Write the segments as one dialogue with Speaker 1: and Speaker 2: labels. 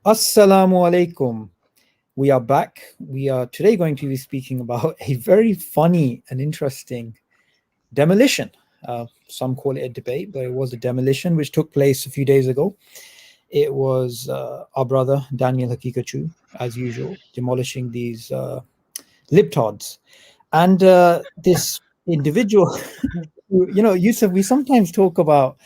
Speaker 1: Assalamu alaikum. We are back. We are today going to be speaking about a very funny and interesting demolition. Some call it a debate, but it was a demolition which took place a few days ago. It was our brother Daniel Haqiqatjou, as usual, demolishing these libtards. And this individual, Yusuf, we sometimes talk about,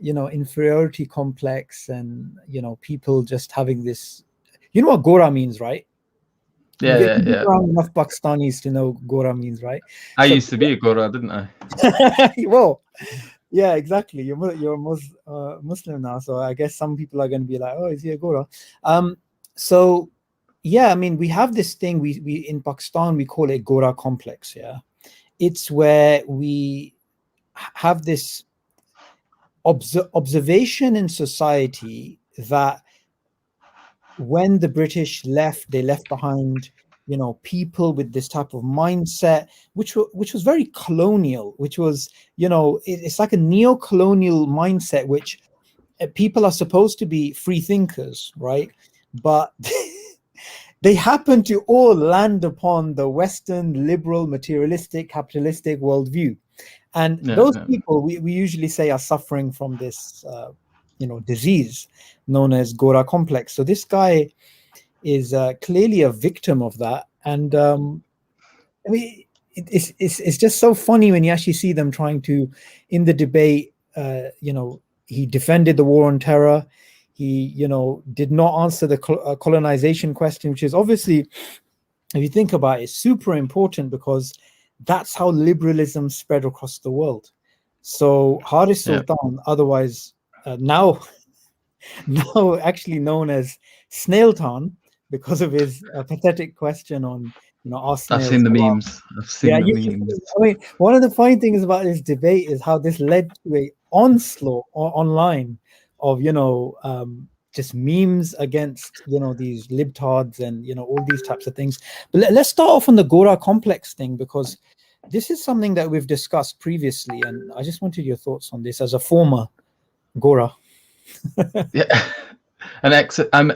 Speaker 1: inferiority complex and, people just having this. You know what Gora means, right?
Speaker 2: Yeah,
Speaker 1: You've
Speaker 2: yeah,
Speaker 1: been
Speaker 2: yeah.
Speaker 1: around enough Pakistanis to know Gora means, right?
Speaker 2: I
Speaker 1: So,
Speaker 2: used to be a Gora, didn't I?
Speaker 1: well, yeah, exactly. You're Muslim now, so I guess some people are going to be like, "Oh, is he a Gora?" So yeah, I mean, we have this thing we in Pakistan we call it Gora complex. Yeah, it's where we have this observation in society that when the British left, they left behind, people with this type of mindset, which was very colonial, which was, it's like a neo-colonial mindset, which people are supposed to be free thinkers, right? But they happen to all land upon the Western liberal, materialistic, capitalistic worldview. And
Speaker 2: Yeah,
Speaker 1: those
Speaker 2: yeah.
Speaker 1: people we usually say are suffering from this, disease known as Gora complex. So this guy is clearly a victim of that. And I mean, it's just so funny when you actually see them trying to, in the debate, he defended the war on terror. He, did not answer the colonization question, which is obviously, if you think about it, super important because that's how liberalism spread across the world. So Haris
Speaker 2: Yeah.
Speaker 1: Sultan, otherwise now now actually known as Snailton, because of his pathetic question on, are
Speaker 2: I've
Speaker 1: snails
Speaker 2: seen the
Speaker 1: halal?
Speaker 2: memes. I've
Speaker 1: Yeah,
Speaker 2: seen the memes.
Speaker 1: I mean, one of the funny things about this debate is how this led to a onslaught online of, just memes against, these libtards and, all these types of things. But let's start off on the Gora complex thing, because this is something that we've discussed previously, and I just wanted your thoughts on this as a former Gora.
Speaker 2: Yeah. I'm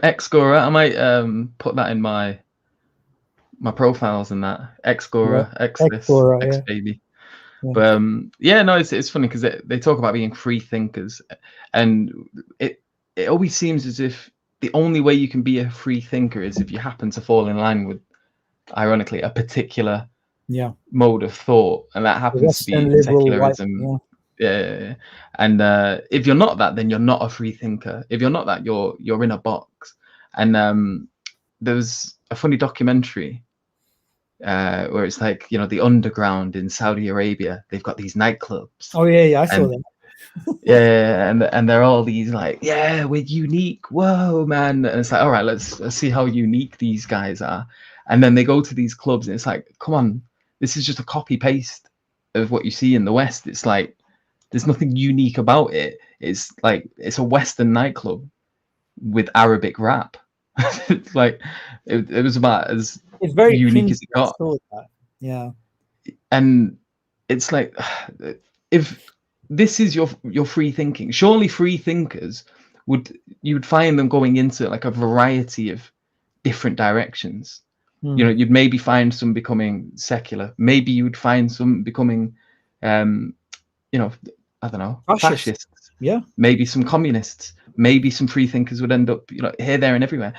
Speaker 2: ex Gora. I might put that in my profiles and that. Ex
Speaker 1: Yeah,
Speaker 2: Gora, ex this,
Speaker 1: ex-Gora,
Speaker 2: ex
Speaker 1: yeah.
Speaker 2: baby.
Speaker 1: Yeah.
Speaker 2: But yeah, no, it's funny because they talk about being free thinkers, and it always seems as if the only way you can be a free thinker is if you happen to fall in line with, ironically, a particular
Speaker 1: Yeah,
Speaker 2: mode of thought, and that
Speaker 1: the
Speaker 2: happens to
Speaker 1: Western
Speaker 2: be
Speaker 1: liberal white.
Speaker 2: secularism.
Speaker 1: Yeah,
Speaker 2: Yeah, and if you're not that, then you're not a free thinker. If you're not that, you're in a box. And there was a funny documentary where it's like, the underground in Saudi Arabia. They've got these nightclubs,
Speaker 1: oh yeah, yeah, I saw
Speaker 2: and
Speaker 1: that.
Speaker 2: yeah, and they're all these like, yeah, we're unique. Whoa, man! And it's like, all right, let's see how unique these guys are. And then they go to these clubs, and it's like, come on, this is just a copy paste of what you see in the West. It's like there's nothing unique about it. It's like it's a Western nightclub with Arabic rap. It's like it was about as
Speaker 1: It's very
Speaker 2: unique
Speaker 1: cringy.
Speaker 2: as it
Speaker 1: I
Speaker 2: got.
Speaker 1: saw that. Yeah,
Speaker 2: And it's like, if this is your free thinking, surely free thinkers you would find them going into like a variety of different directions.
Speaker 1: hmm.
Speaker 2: You'd maybe find some becoming secular, maybe you would find some becoming um you know I don't know,
Speaker 1: Fascist.
Speaker 2: fascists,
Speaker 1: Yeah,
Speaker 2: maybe some communists, maybe some free thinkers would end up here, there, and everywhere.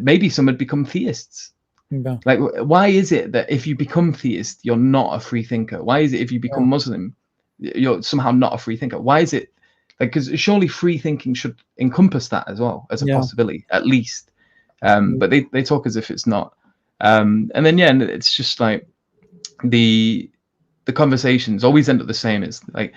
Speaker 2: Maybe some would become theists.
Speaker 1: yeah,
Speaker 2: Like, why is it that if you become theist, you're not a free thinker? Why is it if you become
Speaker 1: yeah,
Speaker 2: Muslim, you're somehow not a free thinker? Why is it like, because surely free thinking should encompass that as well as a
Speaker 1: yeah.
Speaker 2: possibility, at least. But they talk as if it's not. And then, yeah, and it's just like the conversations always end up the same. It's like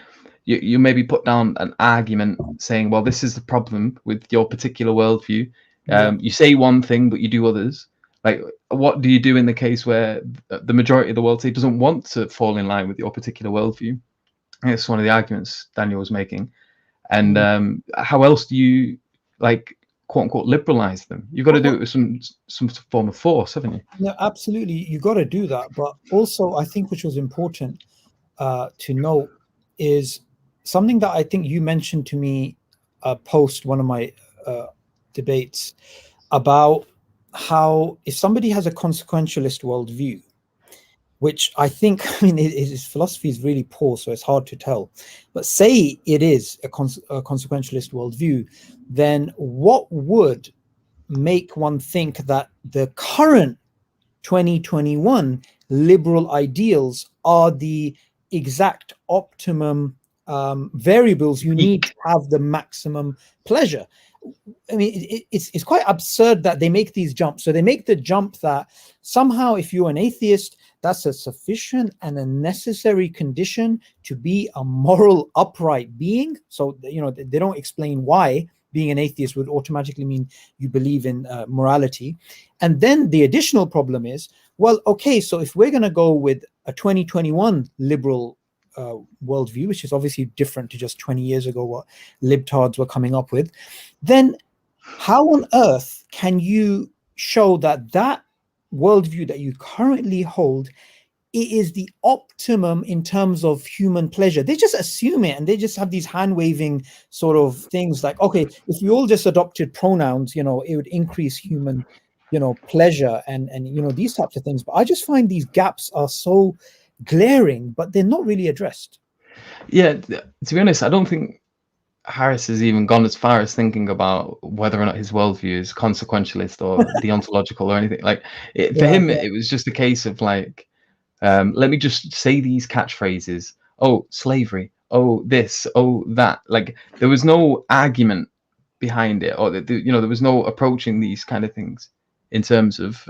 Speaker 2: you maybe put down an argument saying, well, this is the problem with your particular worldview.
Speaker 1: Yeah.
Speaker 2: You say one thing, but you do others. Like, what do you do in the case where the majority of the world, say, doesn't want to fall in line with your particular worldview? I think it's one of the arguments Daniel was making. And
Speaker 1: Mm.
Speaker 2: how else do you, like, quote unquote, liberalize them? You've got to do it with some form of force, haven't you?
Speaker 1: No, absolutely, you got to do that. But also, I think which was important to note is something that I think you mentioned to me post one of my uh, debates. about how if somebody has a consequentialist worldview, which I think, I mean, his philosophy is really poor, so it's hard to tell. But say it is a consequentialist worldview, then what would make one think that the current 2021 liberal ideals are the exact optimum variables you need
Speaker 2: Peak.
Speaker 1: to have the maximum pleasure? I mean, it's quite absurd that they make these jumps. So they make the jump that somehow, if you're an atheist, that's a sufficient and a necessary condition to be a moral, upright being. So, you know, they don't explain why being an atheist would automatically mean you believe in morality. And then the additional problem is, well, okay, so if we're going to go with a 2021 liberal worldview, which is obviously different to just 20 years ago, what libtards were coming up with, then how on earth can you show that that worldview that you currently hold, it is the optimum in terms of human pleasure? They just assume it, and they just have these hand waving sort of things like, okay, if we all just adopted pronouns, you know, it would increase human, you know, pleasure and you know, these types of things. But I just find these gaps are so glaring, but they're not really addressed.
Speaker 2: Yeah, to be honest, I don't think Harris has even gone as far as thinking about whether or not his worldview is consequentialist or deontological or anything. Like, for
Speaker 1: Yeah,
Speaker 2: him, it was just a case of like, let me just say these catchphrases. Oh, slavery. Oh, this. Oh, that. Like, there was no argument behind it, or you know, there was no approaching these kind of things in terms of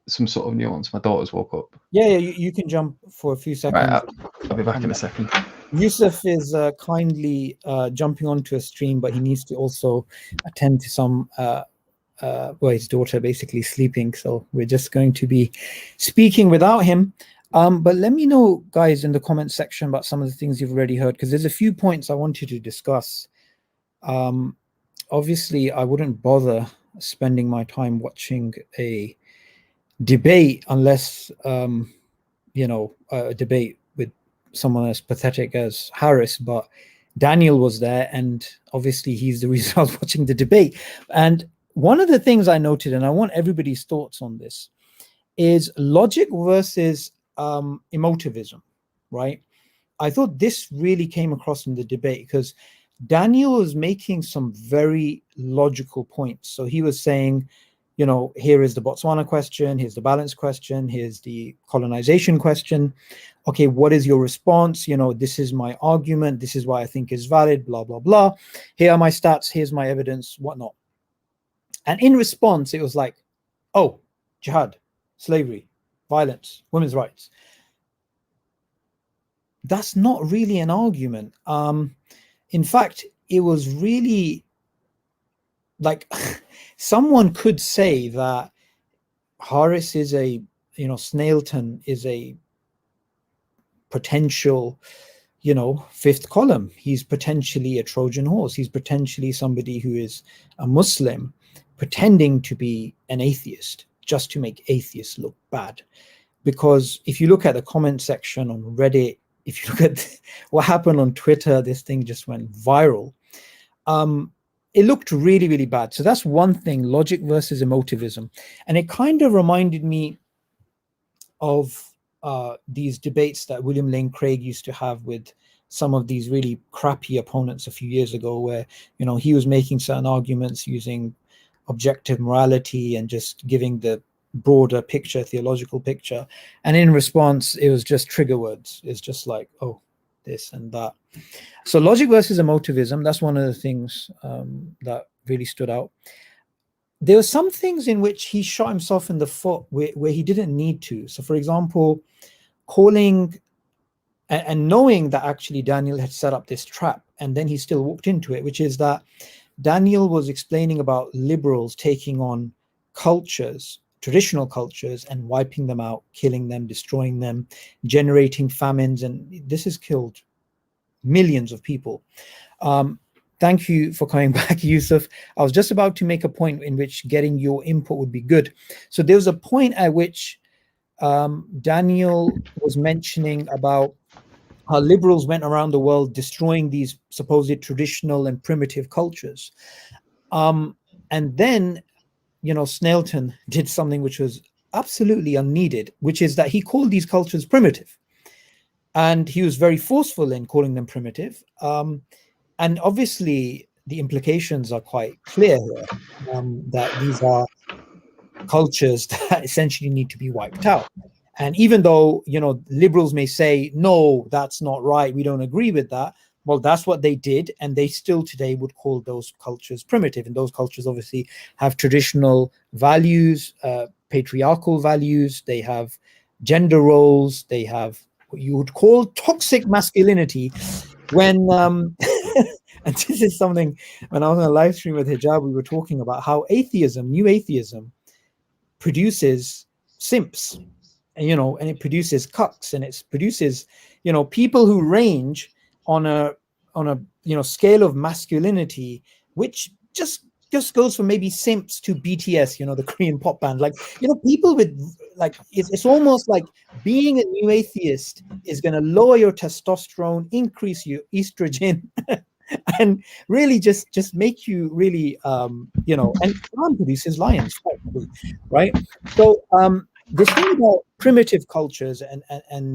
Speaker 2: some sort of nuance. My daughter's woke up.
Speaker 1: yeah, you can jump for a few
Speaker 2: Right,
Speaker 1: seconds.
Speaker 2: I'll be back in a second.
Speaker 1: Yusuf is kindly jumping onto a stream, but he needs to also attend to some, well, his daughter basically sleeping. So we're just going to be speaking without him. But let me know, guys, in the comment section about some of the things you've already heard, because there's a few points I wanted to discuss. Obviously, I wouldn't bother spending my time watching a debate unless, you know, a debate with someone as pathetic as Harris, but Daniel was there, and obviously he's the reason I was watching the debate. And one of the things I noted, and I want everybody's thoughts on this, is logic versus emotivism, right? I thought this really came across in the debate because Daniel was making some very logical points. So he was saying, you know, here is the Botswana question, here's the balance question, here's the colonization question. Okay, what is your response? You know, this is my argument, this is why I think is valid, blah, blah, blah. Here are my stats, here's my evidence, whatnot. And in response, it was like, oh, jihad, slavery, violence, women's rights. That's not really an argument. In fact, it was really like someone could say that Harris is a, you know, Snailton is a potential, you know, fifth column. He's potentially a Trojan horse. He's potentially somebody who is a Muslim pretending to be an atheist just to make atheists look bad. Because if you look at the comment section on Reddit, if you look at what happened on Twitter, this thing just went viral. It looked really, really bad. So that's one thing, logic versus emotivism. And it kind of reminded me of these debates that William Lane Craig used to have with some of these really crappy opponents a few years ago, where, you know, he was making certain arguments using objective morality and just giving the broader picture, theological picture. And in response, it was just trigger words. It's just like, oh, this and that. So logic versus emotivism, that's one of the things that really stood out. There were some things in which he shot himself in the foot where he didn't need to. So, for example, calling and knowing that actually Daniel had set up this trap, and then he still walked into it, which is that Daniel was explaining about liberals taking on cultures, traditional cultures, and wiping them out, killing them, destroying them, generating famines, and this has killed millions of people. Thank you for coming back, Yusuf. I was just about to make a point in which getting your input would be good. So there was a point at which Daniel was mentioning about how liberals went around the world destroying these supposed traditional and primitive cultures. And And then, Snailton did something which was absolutely unneeded, which is that he called these cultures primitive. And he was very forceful in calling them primitive. And obviously, the implications are quite clear here, that these are cultures that essentially need to be wiped out. And even though, liberals may say, no, that's not right, we don't agree with that, well, that's what they did. And they still today would call those cultures primitive. And those cultures obviously have traditional values, patriarchal values, they have gender roles, they have what you would call toxic masculinity. When and this is something, when I was on a live stream with Hijab, we were talking about how new atheism produces simps, and it produces cucks, and it produces people who range on a scale of masculinity, which just goes from maybe simps to BTS, the Korean pop band. Like, people with, like, it's almost like being a new atheist is going to lower your testosterone, increase your estrogen, and really just make you really, and Quran produces lions, right? So this thing about primitive cultures and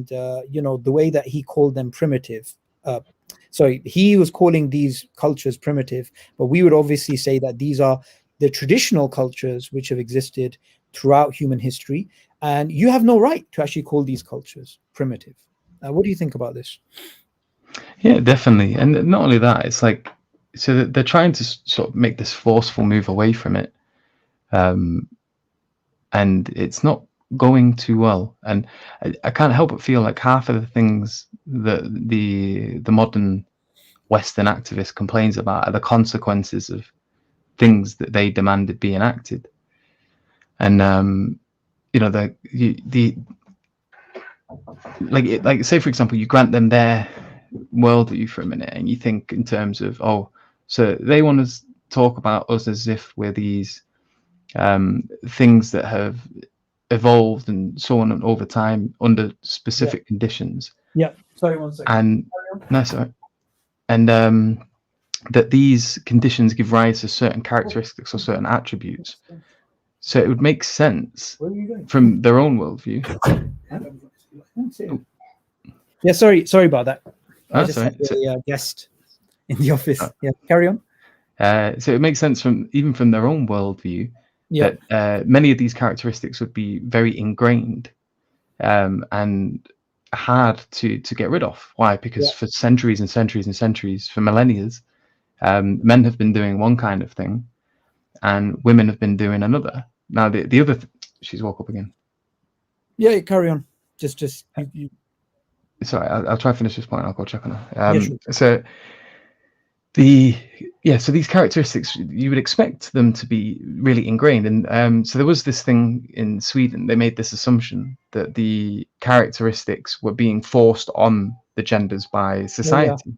Speaker 1: the way that he called them primitive. Sorry, he was calling these cultures primitive, but we would obviously say that these are the traditional cultures which have existed throughout human history, and you have no right to actually call these cultures primitive. What do you think about this?
Speaker 2: Yeah, definitely. And not only that, it's like, so they're trying to sort of make this forceful move away from it, and it's not going too well. And I can't help but feel like half of the things that the modern Western activist complains about are the consequences of things that they demanded be enacted. And the like say for example, you grant them their worldview for a minute, and you think in terms of, oh, so they want to talk about us as if we're these things that have evolved and so on and over time under specific conditions.
Speaker 1: Yeah. Sorry, 1 second.
Speaker 2: And no, sorry. And that these conditions give rise to certain characteristics or certain attributes. So it would make sense from their own worldview.
Speaker 1: Yeah, sorry about that. I just
Speaker 2: Sorry.
Speaker 1: had a guest in the office. Yeah, carry on.
Speaker 2: So it makes sense from their own worldview that many of these characteristics would be very ingrained and hard to get rid of. Why? Because for centuries and centuries and centuries, for millennia, men have been doing one kind of thing and women have been doing another. Now the other she's woke up again.
Speaker 1: Yeah, carry on. Just you.
Speaker 2: Sorry, I'll try to finish this point. I'll go check on her.
Speaker 1: Yeah, sure.
Speaker 2: So so these characteristics, you would expect them to be really ingrained. And so there was this thing in Sweden. They made this assumption that the characteristics were being forced on the genders by society.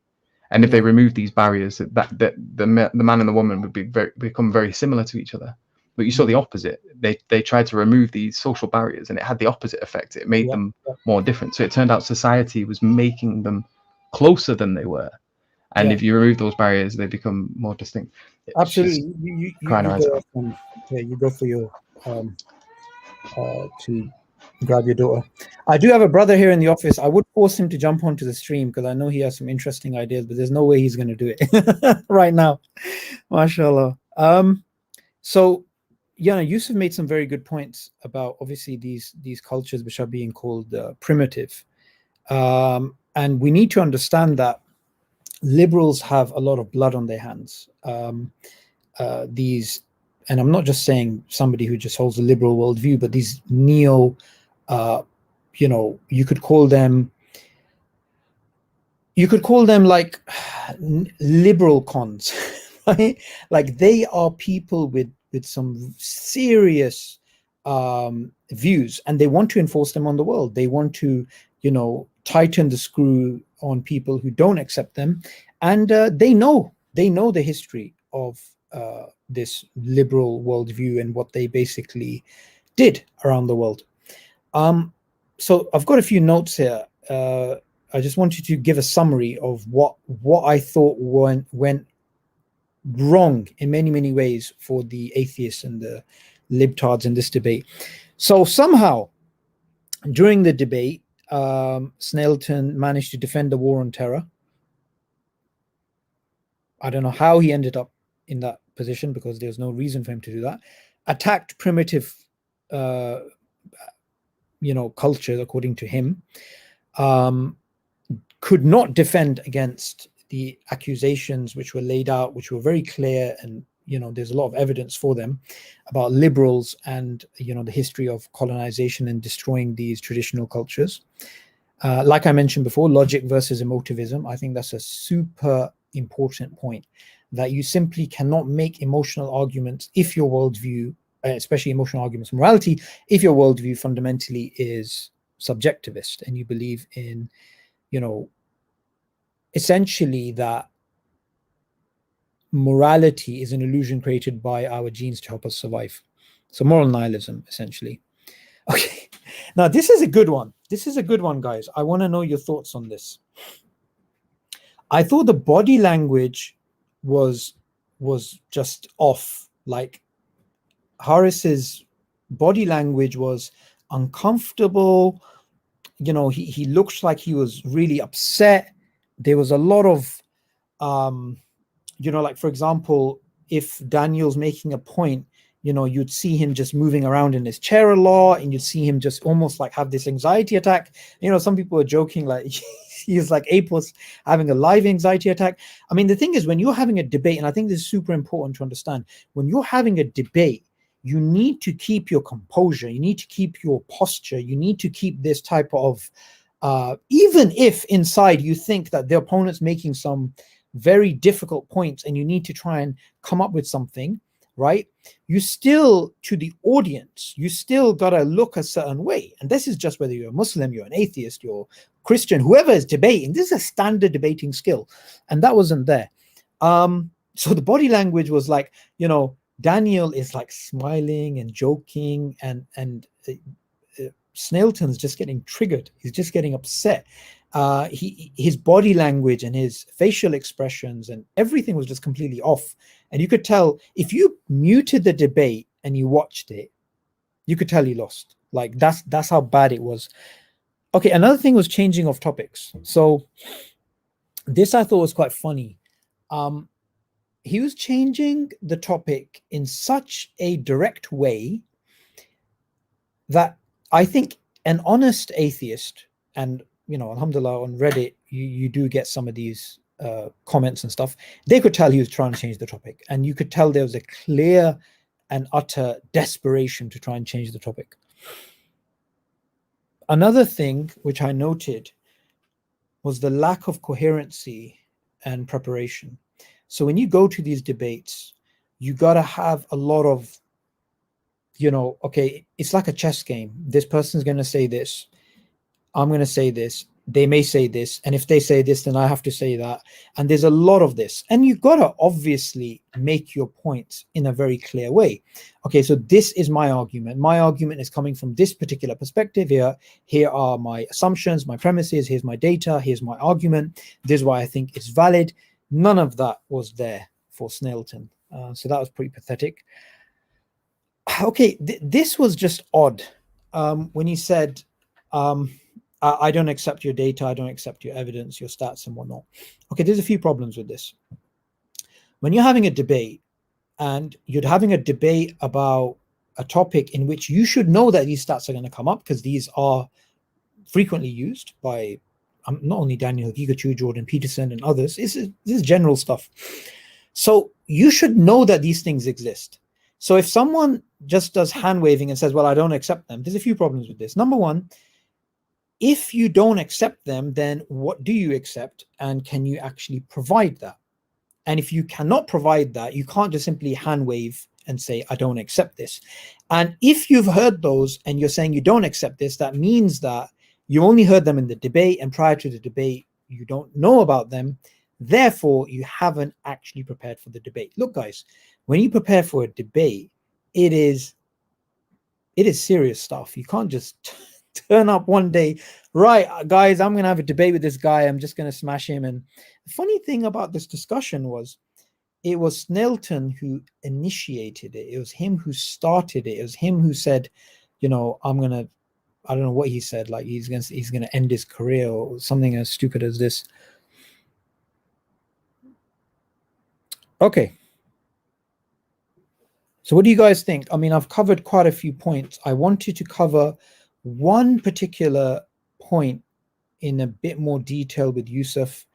Speaker 2: And if they removed these barriers, that the man and the woman would become very similar to each other. But you saw the opposite. They tried to remove these social barriers, and it had the opposite effect. It made them more different. So it turned out society was making them closer than they were. And if you remove those barriers, they become more distinct.
Speaker 1: Absolutely. You go for your to grab your daughter. I do have a brother here in the office. I would force him to jump onto the stream because I know he has some interesting ideas, but there's no way he's going to do it right now. MashaAllah. So, Yusuf made some very good points about obviously these cultures which are being called primitive. And we need to understand that liberals have a lot of blood on their hands. And I'm not just saying somebody who just holds a liberal worldview, but these you could call them like liberal cons, right? Like they are people with some serious views, and they want to enforce them on the world. They want to, tighten the screw on people who don't accept them, and they know the history of this liberal worldview and what they basically did around the world. So I've got a few notes here. I just wanted to give a summary of what I thought went wrong in many, many ways for the atheists and the libtards in this debate. So somehow, during the debate, Snailton managed to defend the war on terror. I don't know how he ended up in that position, because there's no reason for him to do that. Attacked primitive, cultures, according to him. Could not defend against the accusations which were laid out, which were very clear, and there's a lot of evidence for them about liberals and the history of colonization and destroying these traditional cultures. Like I mentioned before, logic versus emotivism. I think that's a super important point, that you simply cannot make emotional arguments if your worldview, especially emotional arguments, morality, if your worldview fundamentally is subjectivist and you believe in, essentially that morality is an illusion created by our genes to help us survive. So moral nihilism, essentially. Okay, now this is a good one. This is a good one, guys. I want to know your thoughts on this. I thought the body language was just off. Like, Harris's body language was uncomfortable. He looked like he was really upset. There was a lot of like, for example, if Daniel's making a point, you'd see him just moving around in his chair a lot, and you'd see him just almost like have this anxiety attack. Some people are joking like he's like Apos having a live anxiety attack. I mean, the thing is, when you're having a debate, and I think this is super important to understand, when you're having a debate, you need to keep your composure, you need to keep your posture, you need to keep this type of even if inside you think that the opponent's making some very difficult points and you need to try and come up with something, right? You still, to the audience, you still got to look a certain way. And this is just whether you're a Muslim, you're an atheist, you're Christian, whoever is debating. This is a standard debating skill, and that wasn't there. So the body language was like, Daniel is like smiling and joking, and Snailton's just getting triggered. He's just getting upset. His body language and his facial expressions and everything was just completely off. And you could tell, if you muted the debate and you watched it, you could tell he lost. Like, that's how bad it was. Okay, another thing was changing of topics. So this I thought was quite funny. He was changing the topic in such a direct way that I think an honest atheist, and alhamdulillah, on Reddit you do get some of these comments and stuff, they could tell he was trying to change the topic, and you could tell there was a clear and utter desperation to try and change the topic. Another thing which I noted was the lack of coherency and preparation. So when you go to these debates, you got to have a lot of, okay, it's like a chess game. This person's going to say this, I'm going to say this, they may say this, and if they say this, then I have to say that. And there's a lot of this, and you've got to obviously make your points in a very clear way. Okay, so this is my argument. My argument is coming from this particular perspective. Here are my assumptions, my premises, here's my data, here's my argument, this is why I think it's valid. None of that was there for Snailton. So that was pretty pathetic. Okay, this was just odd. When he said, I don't accept your data, I don't accept your evidence, your stats and whatnot. Okay, there's a few problems with this. When you're having a debate, and you're having a debate about a topic in which you should know that these stats are going to come up, because these are frequently used by not only Daniel Haqiqatjou, Jordan Peterson and others. This is general stuff. So you should know that these things exist. So if someone just does hand waving and says, well, I don't accept them, there's a few problems with this. Number one, if you don't accept them, then what do you accept? And can you actually provide that? And if you cannot provide that, you can't just simply hand wave and say, I don't accept this. And if you've heard those and you're saying you don't accept this, that means that you only heard them in the debate, and prior to the debate, you don't know about them. Therefore, you haven't actually prepared for the debate. Look, guys, when you prepare for a debate, it is serious stuff. You can't just turn up one day, right, guys, I'm going to have a debate with this guy, I'm just going to smash him. And the funny thing about this discussion was, it was Snelton who initiated it. It was him who started it. It was him who said, you know, I don't know what he said, like he's gonna end his career or something as stupid as this. Okay. So what do you guys think? I mean, I've covered quite a few points. I wanted to cover one particular point in a bit more detail with Yusuf,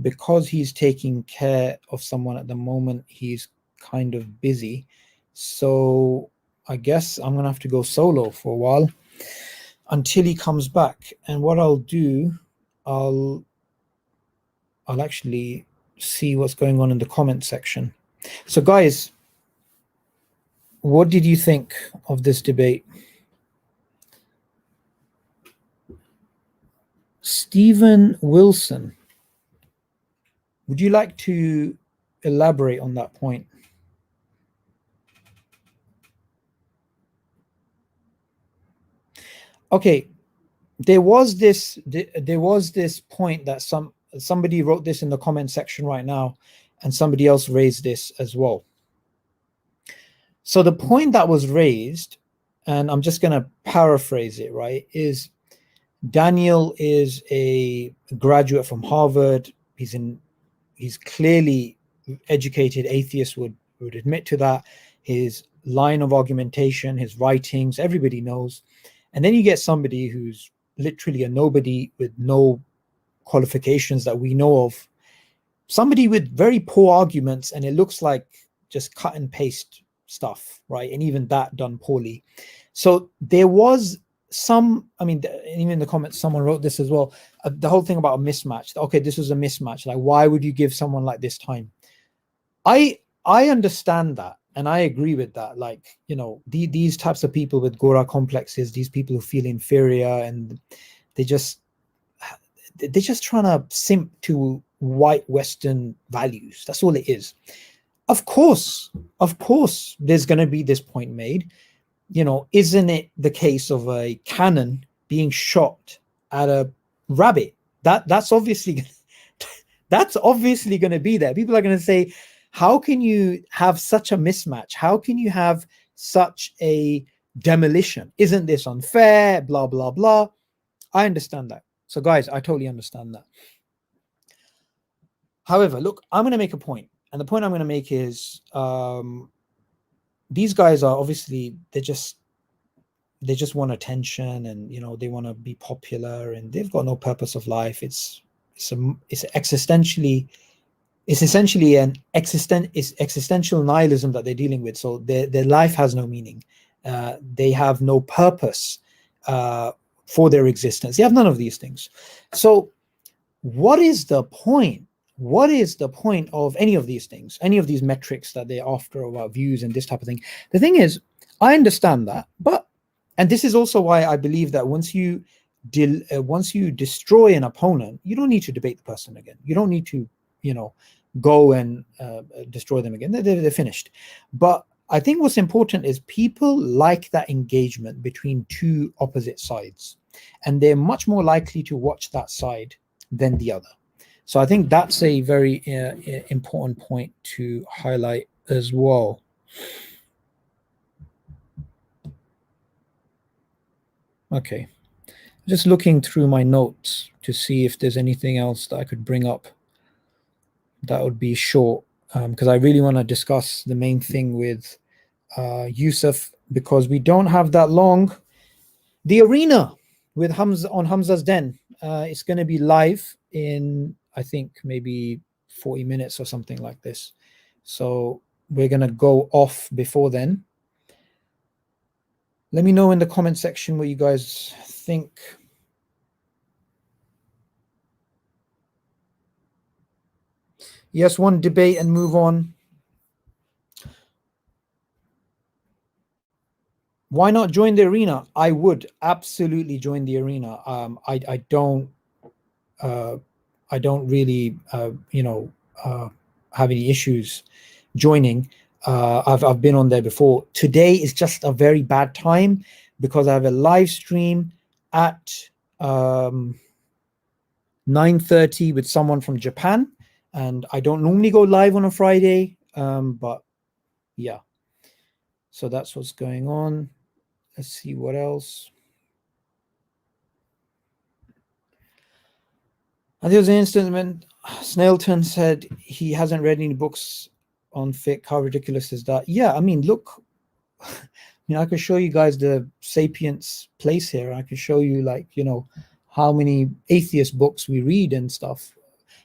Speaker 1: because he's taking care of someone at the moment. He's kind of busy. So I guess I'm gonna have to go solo for a while until he comes back. And what I'll do, I'll actually see what's going on in the comment section. So guys, what did you think of this debate? Stephen Wilson, would you like to elaborate on that point? Okay, there was this point that somebody wrote this in the comment section right now, and somebody else raised this as well. So the point that was raised, and I'm just going to paraphrase it, right, is Daniel is a graduate from Harvard. He's clearly educated. Atheists would admit to that. His line of argumentation, his writings, everybody knows. And then you get somebody who's literally a nobody with no qualifications that we know of, somebody with very poor arguments, and it looks like just cut and paste stuff, right? And even that done poorly. So there was some, I mean, even in the comments, someone wrote this as well, the whole thing about a mismatch. Okay, this was a mismatch. Like, why would you give someone like this time? I understand that, and I agree with that. Like, you know, these types of people with Gora complexes, these people who feel inferior, and they're just trying to simp to white Western values. That's all it is. Of course, there's going to be this point made. You know, isn't it the case of a cannon being shot at a rabbit? That's obviously going to be there. People are going to say, how can you have such a mismatch? How can you have such a demolition? Isn't this unfair? Blah, blah, blah. I understand that. So guys, I totally understand that. However, look, I'm going to make a point. And the point I'm going to make is these guys are obviously, they just want attention, and, you know, they want to be popular, and they've got no purpose of life. It's essentially an existential nihilism that they're dealing with. So their life has no meaning. They have no purpose for their existence. They have none of these things. So what is the point? What is the point of any of these things, any of these metrics that they're after about views and this type of thing? The thing is, I understand that, and this is also why I believe that once you destroy an opponent, you don't need to debate the person again. You don't need to, you know, go and destroy them again. They're finished. But I think what's important is people like that engagement between two opposite sides, and they're much more likely to watch that side than the other. So I think that's a very important point to highlight as well. Okay, just looking through my notes to see if there's anything else that I could bring up that would be short, because I really want to discuss the main thing with Yusuf, because we don't have that long. The arena with Hamza on Hamza's Den, it's going to be live in, I think, maybe 40 minutes or something like this. So we're going to go off before then. Let me know in the comment section what you guys think. Yes, one debate and move on. Why not join the arena? I would absolutely join the arena. I don't really have any issues joining. I've been on there before. Today is just a very bad time because I have a live stream at 9:30 with someone from Japan, and I don't normally go live on a Friday But yeah, so that's what's going on. Let's see what else. And there was an instance when Snailton said he hasn't read any books on fiqh. How ridiculous is that? Yeah, I mean, look, I can show you guys the Sapiens place here. I can show you, like, how many atheist books we read and stuff.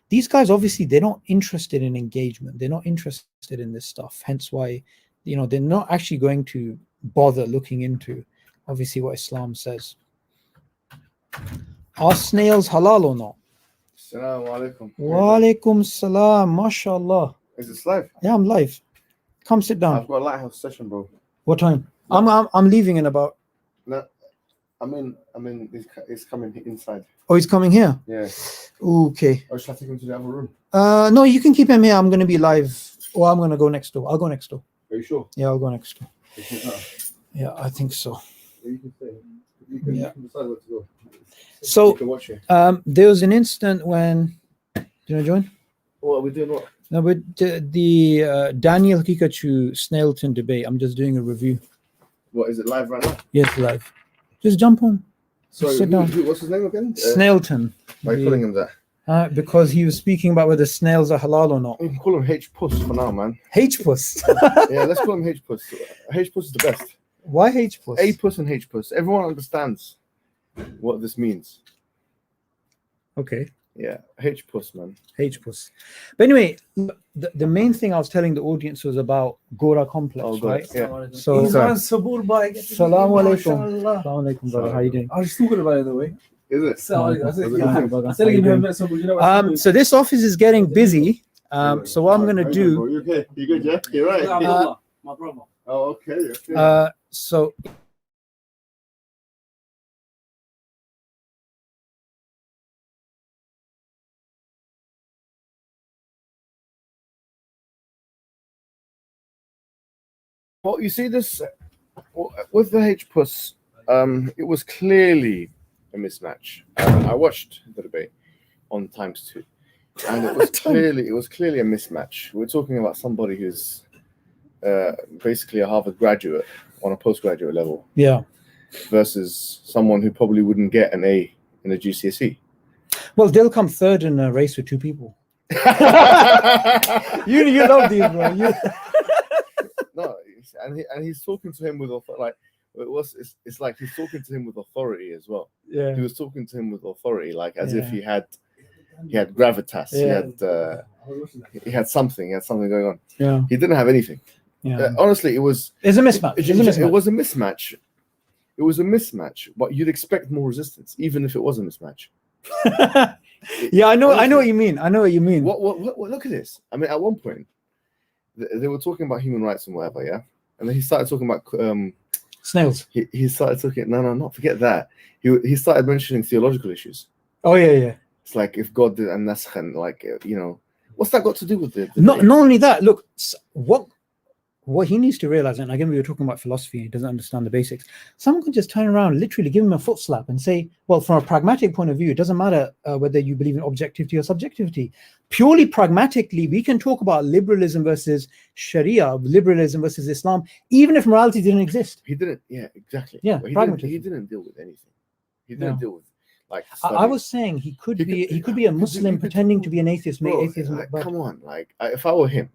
Speaker 1: These guys, obviously, they're not interested in engagement. They're not interested in this stuff. Hence why, they're not actually going to bother looking into, obviously, what Islam says. Are snails halal or not?
Speaker 3: Assalamu alaikum.
Speaker 1: Wa alaikum salam. MashaAllah.
Speaker 3: Is this live?
Speaker 1: Yeah, I'm live. Come sit down.
Speaker 3: I've got a lighthouse session, bro.
Speaker 1: What time? I'm leaving in about.
Speaker 3: No, it's coming inside.
Speaker 1: Oh, he's coming here.
Speaker 3: Yeah.
Speaker 1: Okay.
Speaker 3: Or should I take him to the other room?
Speaker 1: No, you can keep him here. I'm going to be live. Or I'm going to go next door. I'll go next door.
Speaker 3: Are you sure?
Speaker 1: Yeah, I'll go next door.
Speaker 3: No.
Speaker 1: Yeah, I think so.
Speaker 3: You can stay. You can decide where to go.
Speaker 1: So,
Speaker 3: you can watch it.
Speaker 1: there was an instant when. Do you want to join?
Speaker 3: What are we doing? What?
Speaker 1: No, but the Daniel Haqiqatjou Snailton debate. I'm just doing a review.
Speaker 3: What is it live right now?
Speaker 1: Yes, live. Just jump on.
Speaker 3: Sorry,
Speaker 1: sit down.
Speaker 3: what's his name again?
Speaker 1: Snailton.
Speaker 3: Why are you calling him that?
Speaker 1: Because he was speaking about whether snails are halal or not.
Speaker 3: You can call him H-Puss for now, man.
Speaker 1: H-Puss.
Speaker 3: Yeah, let's call him H-Puss. H-Puss is the best.
Speaker 1: Why H-Puss?
Speaker 3: A-Puss and H-Puss. Everyone understands what this means.
Speaker 1: Okay.
Speaker 3: Yeah, H-Puss, man.
Speaker 1: H-Puss. But anyway, the main thing I was telling the audience was about Gora complex,
Speaker 3: Oh,
Speaker 1: right?
Speaker 3: yeah.
Speaker 1: So,
Speaker 4: Salaam
Speaker 1: Assalamu alaikum. Assalamu alaikum, brother. How you doing?
Speaker 4: I was talking about it, the way.
Speaker 3: Is it?
Speaker 1: So this office is getting busy. So what I'm gonna do?
Speaker 3: You okay? You good? Yeah, you're right.
Speaker 4: My brother.
Speaker 3: Oh, okay.
Speaker 1: So
Speaker 3: well, you see this with the H-Puss. It was clearly a mismatch. I watched the debate on Times 2, and it was clearly a mismatch. We're talking about somebody who's basically a Harvard graduate on a postgraduate level,
Speaker 1: yeah.
Speaker 3: versus someone who probably wouldn't get an A in a GCSE.
Speaker 1: Well, they'll come third in a race with two people. You love these, bro.
Speaker 3: No, and he's talking to him with like it's like he's talking to him with authority as well.
Speaker 1: Yeah.
Speaker 3: He was talking to him with authority, like as if
Speaker 1: Yeah.
Speaker 3: he had gravitas.
Speaker 1: Yeah.
Speaker 3: He had something going on.
Speaker 1: Yeah.
Speaker 3: He didn't have anything.
Speaker 1: Yeah.
Speaker 3: Honestly, it's
Speaker 1: a mismatch.
Speaker 3: it was a mismatch. It was a mismatch, but you'd expect more resistance, even if it was a mismatch.
Speaker 1: Yeah, I know.
Speaker 3: Honestly,
Speaker 1: I know what you mean. I know what you mean.
Speaker 3: What? Look at this. I mean, at one point, they were talking about human rights and whatever, yeah. And then he started talking about
Speaker 1: Snails.
Speaker 3: He started talking. No, not forget that. He started mentioning theological issues.
Speaker 1: Oh yeah.
Speaker 3: It's like if God did and naskh, and like what's that got to do with it?
Speaker 1: Not only that. Look, what he needs to realize, and again, we were talking about philosophy, he doesn't understand the basics. Someone could just turn around, literally give him a foot slap and say, well, from a pragmatic point of view, it doesn't matter whether you believe in objectivity or subjectivity. Purely pragmatically, we can talk about liberalism versus Sharia, liberalism versus Islam, even if morality didn't exist.
Speaker 3: He didn't. Yeah, exactly.
Speaker 1: Yeah,
Speaker 3: He didn't deal with anything. He didn't deal with like.
Speaker 1: I was saying he could be a Muslim pretending to be an atheist.
Speaker 3: Bro,
Speaker 1: atheism.
Speaker 3: like, come on, like if I were him,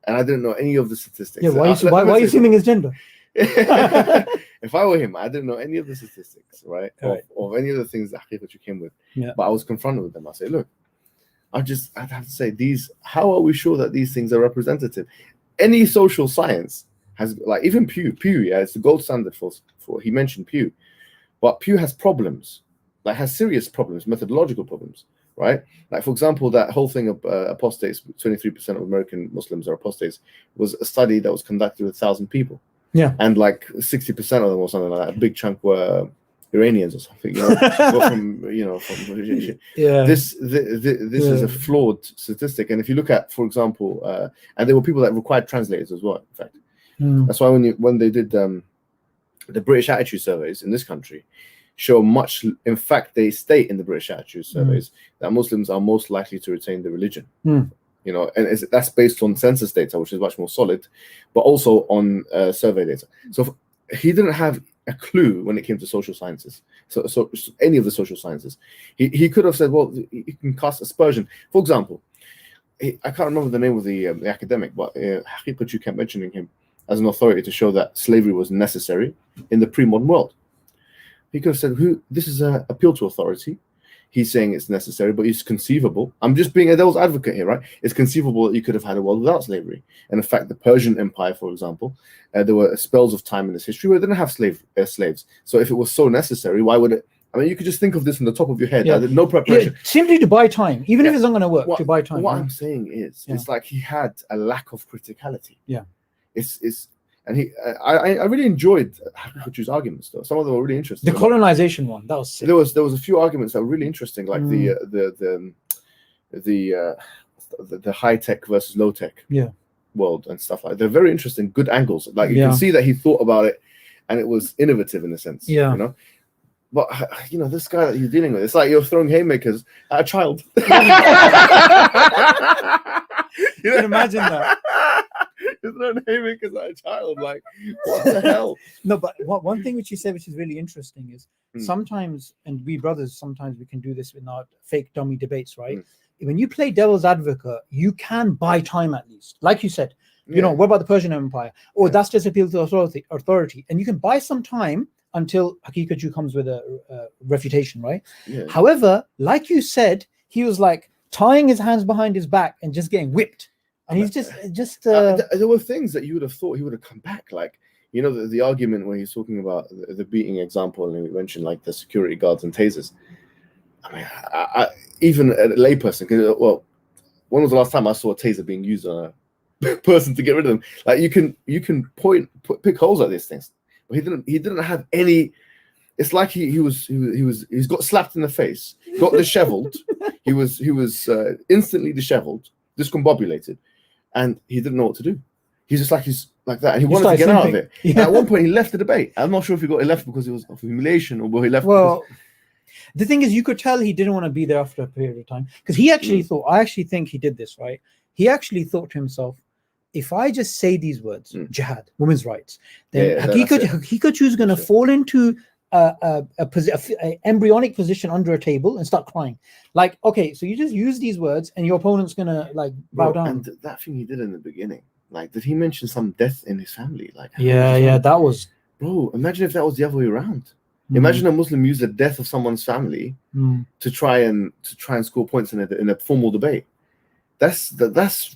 Speaker 3: and I didn't know any of the statistics.
Speaker 1: Yeah, why are you assuming his gender?
Speaker 3: If I were him, I didn't know any of the statistics, right?
Speaker 1: Right.
Speaker 3: Of any of the things that Haqiqatjou came with.
Speaker 1: Yeah.
Speaker 3: But I was confronted with them. I say, look, I'd have to say how are we sure that these things are representative? Any social science has, like, even Pew, yeah, it's the gold standard for he mentioned Pew. But Pew has problems, like has serious problems, methodological problems, right? Like, for example, that whole thing of apostates, 23% of American Muslims are apostates, was a study that was conducted with 1,000 people.
Speaker 1: Yeah.
Speaker 3: And like 60% of them or something like that, a big chunk were Iranians or something, from
Speaker 1: Yeah.
Speaker 3: This is a flawed statistic. And if you look at, for example, and there were people that required translators as well, in fact. That's why when they did the British attitude surveys in this country, show much, in fact, they state in the British attitude surveys that Muslims are most likely to retain the religion you know, and that's based on census data, which is much more solid, but also on survey data. So he didn't have a clue when it came to social sciences. So any of the social sciences, he could have said, well, you can cast aspersion. For example, I can't remember the name of the academic, but Haqiqatjou kept mentioning him as an authority to show that slavery was necessary in the pre-modern world. He could have said, this is an appeal to authority. He's saying it's necessary, but it's conceivable. I'm just being a devil's advocate here, right? It's conceivable that you could have had a world without slavery. And in fact, the Persian Empire, for example, there were spells of time in its history where it didn't have slaves. So if it was so necessary, why would it? I mean, you could just think of this in the top of your head. No preparation.
Speaker 1: Simply to buy time, even if it's not going to work, to buy time.
Speaker 3: What I'm saying is, it's like he had a lack of criticality.
Speaker 1: Yeah.
Speaker 3: And I really enjoyed Haqiqatjou's arguments, though. Some of them were really interesting.
Speaker 1: The colonization one, that was sick.
Speaker 3: There was a few arguments that were really interesting, like the high tech versus low tech world and stuff like that. They're very interesting, good angles. Like you can see that he thought about it, and it was innovative in a sense.
Speaker 1: Yeah.
Speaker 3: You know. But you know, this guy that you're dealing with, it's like you're throwing haymakers at a child. You
Speaker 1: can imagine that.
Speaker 3: You're throwing haymakers at a child, like what the hell?
Speaker 1: No, but one thing which you said, which is really interesting, is sometimes, and we brothers, sometimes we can do this in our fake dummy debates, right? When you play devil's advocate, you can buy time at least, like you said. You know, what about the Persian Empire? Or that's just appeal to authority, and you can buy some time until Haqiqatjou comes with a refutation, right? Yeah. However, like you said, he was like tying his hands behind his back and just getting whipped. And he's just
Speaker 3: there were things that you would have thought he would have come back, like, you know, the argument where he's talking about the beating example, and he mentioned like the security guards and tasers. I mean, even a layperson, well, when was the last time I saw a taser being used on a person to get rid of them? Like you can pick holes at these things. But he didn't have any. It's like he's got slapped in the face, got disheveled. he was instantly disheveled, discombobulated, and he didn't know what to do. He's like that, and he wanted to get out of it. Yeah. At one point, he left the debate. I'm not sure if he left because it was of humiliation, or he left.
Speaker 1: Well, the thing is, you could tell he didn't want to be there after a period of time, because he actually thought. I actually think he did this right. He actually thought to himself, if I just say these words, jihad, women's rights, then Haqiqatjou is going to fall into a embryonic position under a table and start crying. Like, okay, so you just use these words and your opponent's going to like bow down.
Speaker 3: And that thing he did in the beginning, like, did he mention some death in his family? Like,
Speaker 1: that was...
Speaker 3: Bro, imagine if that was the other way around. Imagine a Muslim use the death of someone's family to try and score points in a formal debate. That's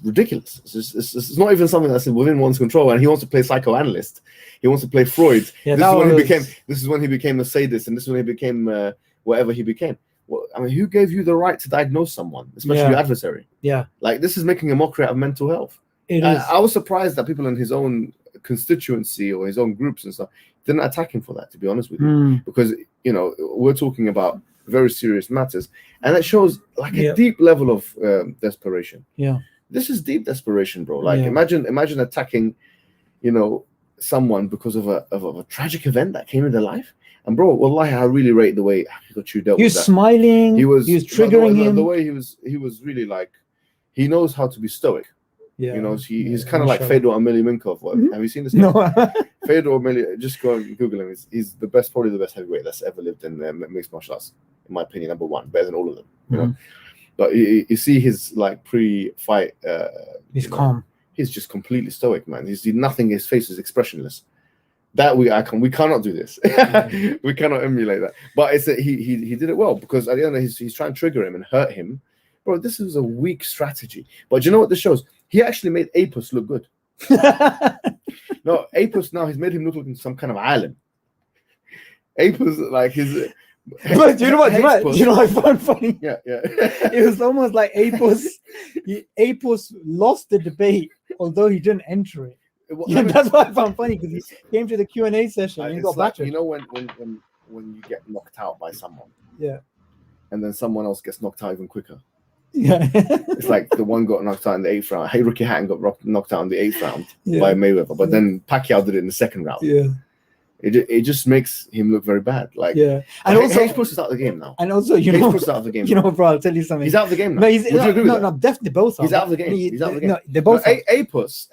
Speaker 3: ridiculous. It's not even something that's within one's control. And he wants to play psychoanalyst. He wants to play Freud.
Speaker 1: Yeah,
Speaker 3: this is when he became a sadist, and this is when he became whatever he became. Well, I mean, who gave you the right to diagnose someone, especially your adversary?
Speaker 1: Yeah,
Speaker 3: like this is making a mockery out of mental health.
Speaker 1: It is.
Speaker 3: I was surprised that people in his own constituency or his own groups and stuff didn't attack him for that. To be honest with you, because you know we're talking about very serious matters, and it shows like a deep level of desperation.
Speaker 1: Yeah,
Speaker 3: this is deep desperation, bro. Like imagine attacking, you know, someone because of a tragic event that came in their life. And bro, wallahi, I really rate the way Haqiqatjou dealt with that.
Speaker 1: He was smiling. He was triggering him.
Speaker 3: The way he was really like, he knows how to be stoic.
Speaker 1: Yeah,
Speaker 3: you know, he's kind of like Fedor Emelianenko. Have you seen this?
Speaker 1: No.
Speaker 3: Fedor Emelianenko, just go and Google him. He's probably the best heavyweight that's ever lived in mixed martial arts, in my opinion, number one, better than all of them. You know, but you see his like pre-fight.
Speaker 1: He's calm.
Speaker 3: He's just completely stoic, man. He's nothing. His face is expressionless. That we cannot do this. We cannot emulate that. But it's he did it well, because at the end he's trying to trigger him and hurt him. Bro, this is a weak strategy. But do you know what this shows? He actually made Apus look good. No, Apus now, he's made him look like some kind of island. Apus, like his...
Speaker 1: But do you know what? You know what I found funny?
Speaker 3: Yeah.
Speaker 1: It was almost like Apus lost the debate, although he didn't enter it. That's what I found funny, because he came to the Q&A session and he got battered.
Speaker 3: You know when you get knocked out by someone?
Speaker 1: Yeah.
Speaker 3: And then someone else gets knocked out even quicker.
Speaker 1: Yeah.
Speaker 3: It's like the one got knocked out in the 8th round. Hey, Ricky Hatton got knocked out in the 8th round by Mayweather, but then Pacquiao did it in the 2nd round.
Speaker 1: Yeah.
Speaker 3: It just makes him look very bad. Like,
Speaker 1: yeah, and also
Speaker 3: H-Puss is out of the game now.
Speaker 1: And also, you
Speaker 3: H-Puss is out of the game.
Speaker 1: you know, bro, I'll tell you something.
Speaker 3: He's out of the game now.
Speaker 1: No, he's
Speaker 3: Would you agree with
Speaker 1: no,
Speaker 3: that?
Speaker 1: no, definitely both are.
Speaker 3: He's out of the game. He's out of the game.
Speaker 1: No, they both are.
Speaker 3: A-Puss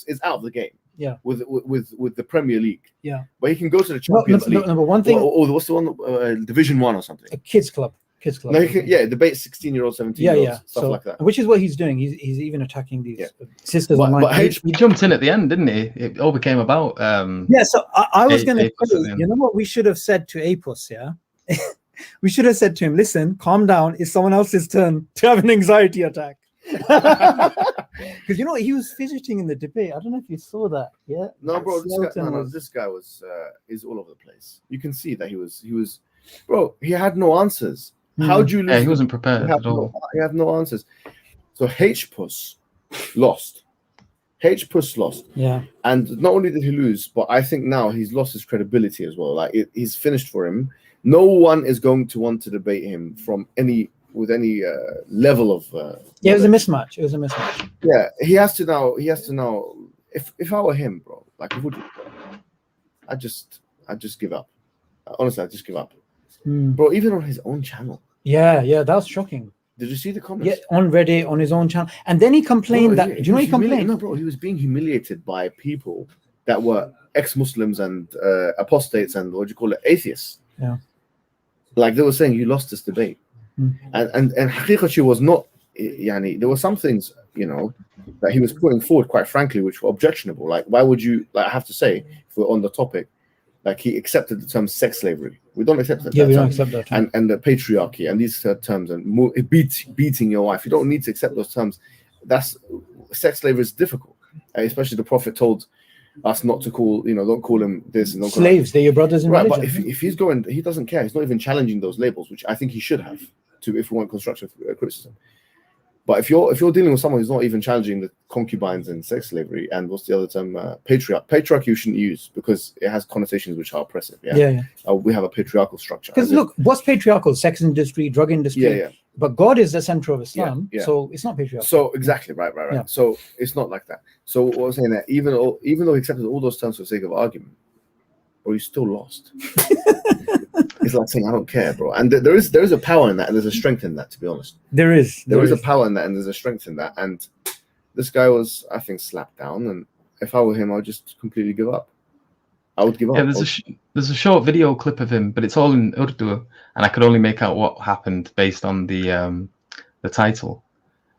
Speaker 3: is out of the game.
Speaker 1: Yeah.
Speaker 3: With the Premier League.
Speaker 1: Yeah.
Speaker 3: But he can go to the Champions League.
Speaker 1: No, but one thing.
Speaker 3: Or what's the one? Division 1 or something.
Speaker 1: A kids club.
Speaker 3: No, he can, debate 16-year-olds, 17-year-olds, stuff like that.
Speaker 1: Which is what he's doing. He's even attacking these sisters online.
Speaker 2: But he jumped in at the end, didn't he? It all became about.
Speaker 1: So I was going to say, you know what we should have said to Apus, yeah? We should have said to him, listen, calm down. It's someone else's turn to have an anxiety attack. Because you know he was fidgeting in the debate. I don't know if you saw that. Yeah.
Speaker 3: No, bro. This guy was is all over the place. You can see that he was, bro. He had no answers. How do you lose?
Speaker 2: Yeah, he wasn't prepared at all.
Speaker 3: He had no answers. So H-Puss lost. H-Puss lost.
Speaker 1: Yeah.
Speaker 3: And not only did he lose, but I think now he's lost his credibility as well. Like he's finished for him. No one is going to want to debate him with any level of.
Speaker 1: It was a mismatch.
Speaker 3: Yeah, he has to now. If I were him, bro, like, I just give up. Honestly, I just give up. Bro, even on his own channel.
Speaker 1: Yeah, that was shocking.
Speaker 3: Did you see the comments?
Speaker 1: Yeah, on Reddit, on his own channel. And then he complained do you know he complained?
Speaker 3: No, bro, he was being humiliated by people that were ex-Muslims and apostates and atheists.
Speaker 1: Yeah.
Speaker 3: Like they were saying, you lost this debate. And Haqiqatjou was not, there were some things, that he was putting forward, quite frankly, which were objectionable. Like, why would you, I have to say, if we're on the topic, like he accepted the term sex slavery. We don't accept that.
Speaker 1: Yeah, we don't accept that term.
Speaker 3: And the patriarchy and these terms and beating your wife. You don't need to accept those terms. Sex slavery is difficult. Especially the Prophet told us not to call, don't call them this and don't call
Speaker 1: slaves. They're your brothers in religion.
Speaker 3: But if he's going, he doesn't care. He's not even challenging those labels, which I think he should have if we want constructive criticism. But if you're dealing with someone who's not even challenging the concubines and sex slavery and what's the other term, patriarchy you shouldn't use because it has connotations which are oppressive. We have a patriarchal structure.
Speaker 1: Because look, what's patriarchal? Sex industry, drug industry.
Speaker 3: Yeah.
Speaker 1: But God is the center of Islam, so it's not patriarchal.
Speaker 3: So exactly, right. Yeah. So it's not like that. So what I'm saying that even though he accepted all those terms for the sake of argument, or he's still lost. It's like saying I don't care, bro. And there is a power in that, and there's a strength in that. To be honest,
Speaker 1: there is
Speaker 3: a power in that, and there's a strength in that. And this guy was, I think, slapped down. And if I were him, I would just completely give up. I would give up.
Speaker 2: Yeah, there's a short video clip of him, but it's all in Urdu, and I could only make out what happened based on the title.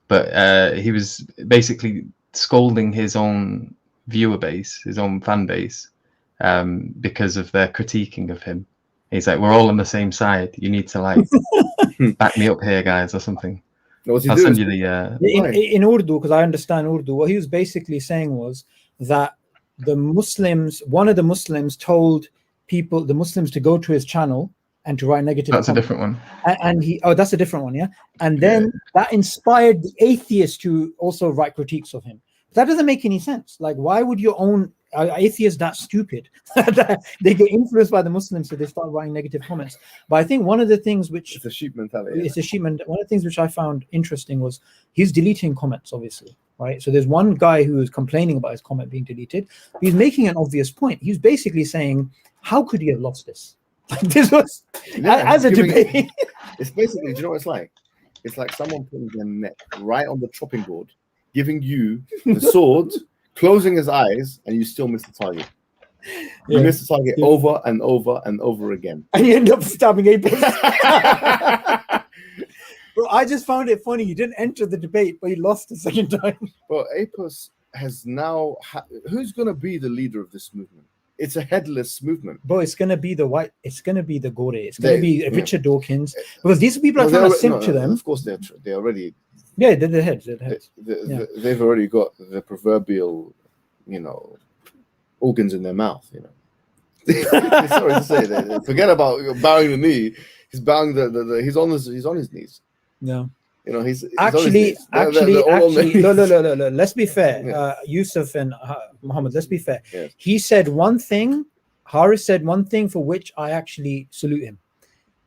Speaker 2: But he was basically scolding his own viewer base, his own fan base, because of their critiquing of him. He's like, we're all on the same side. You need to like back me up here, guys, or something. I'll send you the
Speaker 1: in Urdu, because I understand Urdu. What he was basically saying was that one of the Muslims told the Muslims to go to his channel and to write negative.
Speaker 2: That's a different one.
Speaker 1: And that's a different one, yeah. And then that inspired the atheists to also write critiques of him. That doesn't make any sense. Like, why would your own atheists that stupid? They get influenced by the Muslims, so they start writing negative comments. But I think one of the things which
Speaker 3: it's a sheep mentality.
Speaker 1: It's a sheep mentality. One of the things which I found interesting was he's deleting comments, obviously, right? So there's one guy who is complaining about his comment being deleted. He's making an obvious point. He's basically saying, "How could he have lost this?" This was as a debate.
Speaker 3: It's basically, do you know what it's like? It's like someone putting their neck right on the chopping board, giving you the sword, closing his eyes, and you still miss the target. You miss the target over and over and over again.
Speaker 1: And you end up stabbing Apus. Bro, I just found it funny. He didn't enter the debate, but he lost the second time.
Speaker 3: Well, Apus has now... who's going to be the leader of this movement? It's a headless movement.
Speaker 1: Bro, it's going to be the Gora. It's going to be Richard Dawkins. Because these people are trying to simp to them.
Speaker 3: Of course, they already...
Speaker 1: Yeah, they're the heads.
Speaker 3: They've already got the proverbial, organs in their mouth. Sorry to say that. Forget about bowing the knee. He's bowing he's on his knees.
Speaker 1: Yeah.
Speaker 3: He's
Speaker 1: actually. No. Let's be fair.
Speaker 3: Yeah.
Speaker 1: Yusuf and Muhammad. Let's be fair.
Speaker 3: Yes.
Speaker 1: He said one thing. Haris said one thing for which I actually salute him.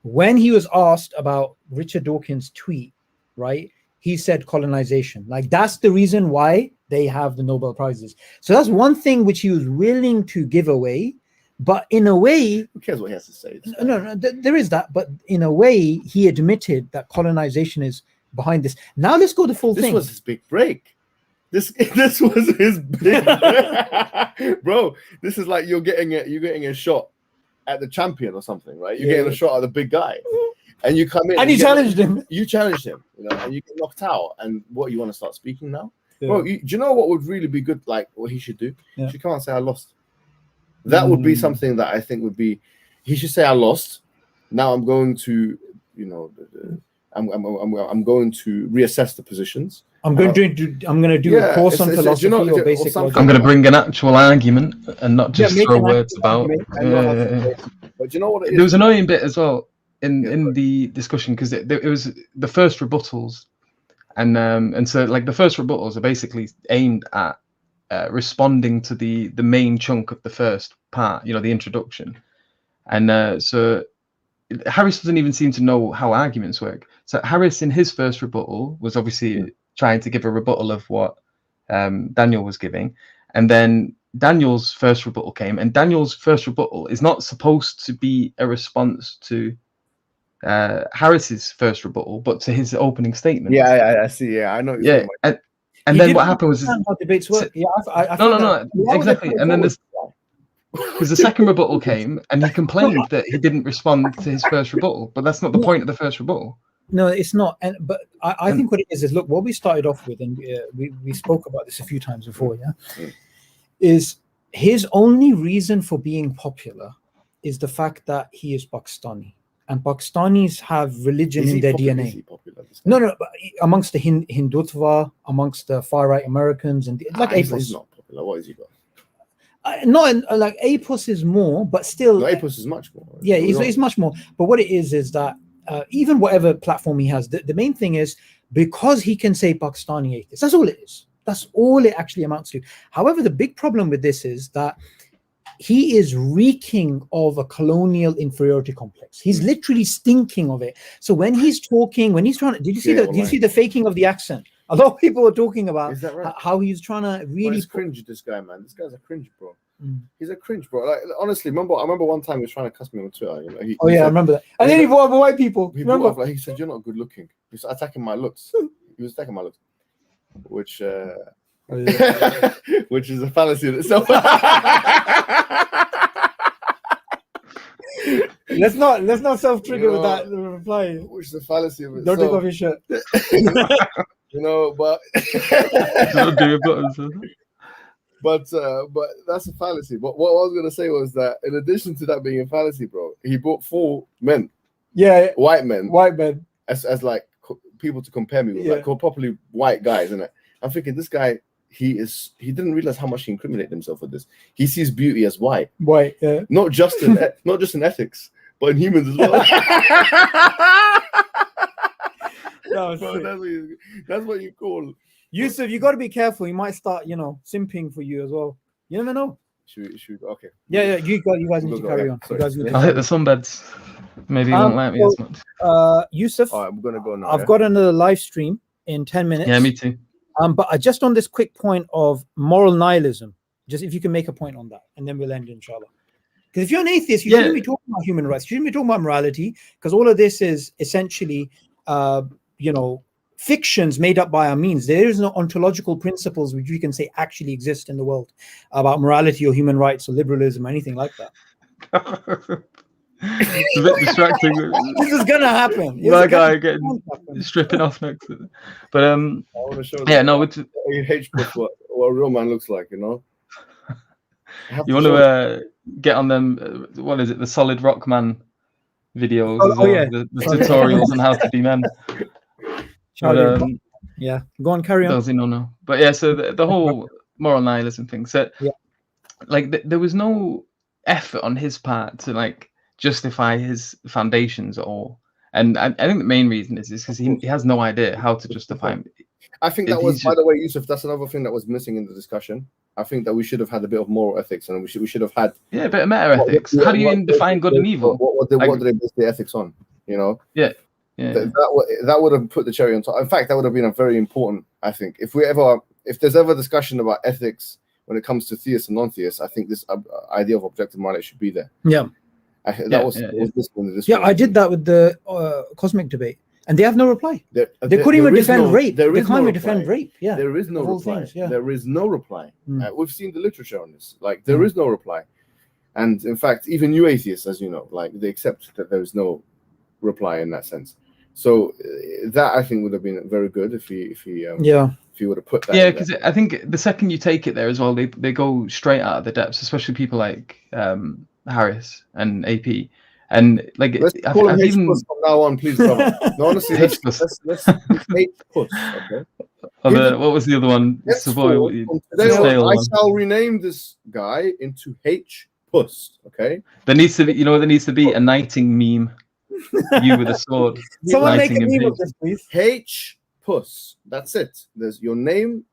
Speaker 1: When he was asked about Richard Dawkins' tweet, right? He said colonization. Like, that's the reason why they have the Nobel Prizes. So that's one thing which he was willing to give away. But in a way,
Speaker 3: Who cares what he has to say?
Speaker 1: no, there is that. But in a way, he admitted that colonization is behind this. Now let's go the full
Speaker 3: This
Speaker 1: thing.
Speaker 3: was his big break. This was his big bro. This is like you're getting a shot at the champion or something, right? You're getting a shot at the big guy, and you come in
Speaker 1: And you challenged him.
Speaker 3: You challenged him, and you get knocked out. And what, you want to start speaking now,
Speaker 1: Yeah.
Speaker 3: bro? Do you know what would really be good? Like what he should do?
Speaker 1: Yeah.
Speaker 3: He should come out and say, "I lost." That would be something that I think would be. He should say, "I lost." Now I'm going to, I'm going to reassess the positions.
Speaker 1: I'm going to do a course on philosophy or basic logic.
Speaker 2: I'm going to bring an actual argument and not just throw words about.
Speaker 3: But you know what it is?
Speaker 2: There was an annoying bit as well in the discussion, because it was the first rebuttals, and so like the first rebuttals are basically aimed at responding to the main chunk of the first part, the introduction, and so Harris doesn't even seem to know how arguments work. So Harris, in his first rebuttal, was obviously trying to give a rebuttal of what Daniel was giving, and then Daniel's first rebuttal came, and Daniel's first rebuttal is not supposed to be a response to Harris's first rebuttal, but to his opening statement.
Speaker 3: Yeah, I see. Yeah, I know.
Speaker 2: Yeah, and then what happened was
Speaker 1: how debates work.
Speaker 2: No, exactly. And then because the second rebuttal came, and he complained that he didn't respond to his first rebuttal, but that's not the point of the first rebuttal.
Speaker 1: No, it's not. But I think what it is look, what we started off with, and we spoke about this a few times before, is his only reason for being popular is the fact that he is Pakistani, and Pakistanis have religion in their DNA.
Speaker 3: Is he popular?
Speaker 1: No, but amongst the Hindutva, amongst the far right Americans, and like APOS.
Speaker 3: He's not popular. What has he got?
Speaker 1: Like APOS is more, but still.
Speaker 3: No, APOS is much more.
Speaker 1: Yeah, he's much more. But what it is that even whatever platform he has, the main thing is because he can say Pakistani atheist. That's all it is. That's all it actually amounts to. However, the big problem with this is that he is reeking of a colonial inferiority complex. He's literally stinking of it. So when he's talking, when he's trying to, did you see the faking of the accent? A lot of people were talking about how he's trying to really
Speaker 3: cringe. This guy, man. This guy's a cringe, bro. He's a cringe, bro. Like honestly, I remember one time he was trying to cuss me on Twitter. He
Speaker 1: I remember that. And then he brought up white people.
Speaker 3: He said, "You're not good looking." He was attacking my looks. Which which is a fallacy in itself.
Speaker 1: Let's not self-trigger with that reply.
Speaker 3: Which is a fallacy of itself.
Speaker 1: Don't take off your shirt.
Speaker 3: But
Speaker 2: Don't do your buttons.
Speaker 3: But that's a fallacy. But what I was gonna say was that in addition to that being a fallacy, bro, he brought 4 men.
Speaker 1: Yeah,
Speaker 3: white men.
Speaker 1: As
Speaker 3: like people to compare me with, like properly white guys, isn't it? I'm thinking this guy, he didn't realize how much he incriminated himself with this. He sees beauty as white, yeah. Not just in ethics, but in humans as well. That's what you call.
Speaker 1: Yusuf, you got to be careful. He might start, simping for you as well. You never know.
Speaker 3: Should we okay.
Speaker 1: Yeah. You guys need to carry on.
Speaker 2: I'll hit the sunbeds. Maybe you won't like me as much.
Speaker 1: Yusuf,
Speaker 3: all right, we're gonna go now.
Speaker 1: I've got another live stream in 10 minutes.
Speaker 2: Yeah, me too.
Speaker 1: But just on this quick point of moral nihilism, just if you can make a point on that, and then we'll end, inshallah. Because if you're an atheist, you shouldn't be talking about human rights. You shouldn't be talking about morality, because all of this is essentially, fictions made up by our means. There is no ontological principles which we can say actually exist in the world about morality or human rights or liberalism or anything like that.
Speaker 2: It's a bit distracting.
Speaker 1: This is gonna happen.
Speaker 2: My guy getting stripping off next to it. But
Speaker 3: I want to show what a real man looks like, You
Speaker 2: want to get on them? What is it? The Solid Rock Man videos. The tutorials on how to be men. But,
Speaker 1: go on, carry on.
Speaker 2: Does he no? But yeah, so the whole moral nihilism thing. So, there was no effort on his part to justify his foundations at all. And I think the main reason is because he has no idea how to justify them.
Speaker 3: I think that was, by the way, Yusuf, that's another thing that was missing in the discussion. I think that we should have had a bit of moral ethics, and we should have had
Speaker 2: a bit of meta ethics. How do you define good and evil?
Speaker 3: What do they base the ethics on?
Speaker 2: Yeah.
Speaker 3: That would have put the cherry on top. In fact, that would have been a very important. I think if there's ever discussion about ethics when it comes to theists and non-theists, I think this idea of objective morality should be there.
Speaker 1: Yeah.
Speaker 3: That was this one.
Speaker 1: Yeah, I did that with the cosmic debate, and they have no reply. They couldn't even defend rape. They can't even defend rape. Yeah,
Speaker 3: there is no reply.
Speaker 1: Things, yeah.
Speaker 3: There is no reply. We've seen the literature on this. Like there is no reply, and in fact, even new atheists, as you know, like they accept that there is no reply in that sense. So that I think would have been very good if he would have put that.
Speaker 2: Yeah, because I think the second you take it there as well, they go straight out of the depths, especially people like Harris and AP, and like
Speaker 3: let's call him H-Puss from now on, please, brother. No, honestly, let's H-Puss. Okay.
Speaker 2: What was the other one?
Speaker 3: I shall rename this guy into H-Puss. Okay.
Speaker 2: There needs to be, you know, what there needs to be a knighting meme. You with a sword.
Speaker 1: Someone make a meme of this, please.
Speaker 3: H-Puss. That's it. There's your name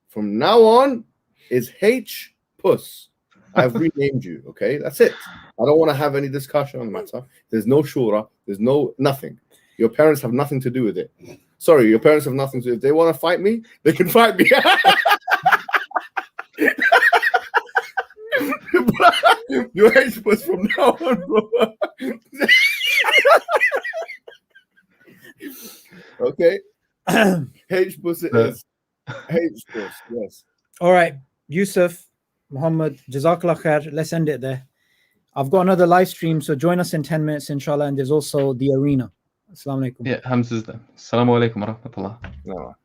Speaker 3: from now on is H-Puss. I've renamed you. Okay, that's it. I don't want to have any discussion on the matter. There's no shura. There's no nothing. Your parents have nothing to do with it. Sorry, your parents have nothing to do. If they want to fight me, they can fight me. Your H-Puss from now on, bro. Okay. H-Puss it is. H-Puss, yes.
Speaker 1: All right, Yusuf, Muhammad, Jazakallah khair. Let's end it there. I've got another live stream, so join us in 10 minutes, inshallah. And there's also the arena. Assalamu alaikum.
Speaker 2: Yeah, Hamza's there. Assalamu alaikum wa rahmatullah.
Speaker 3: No.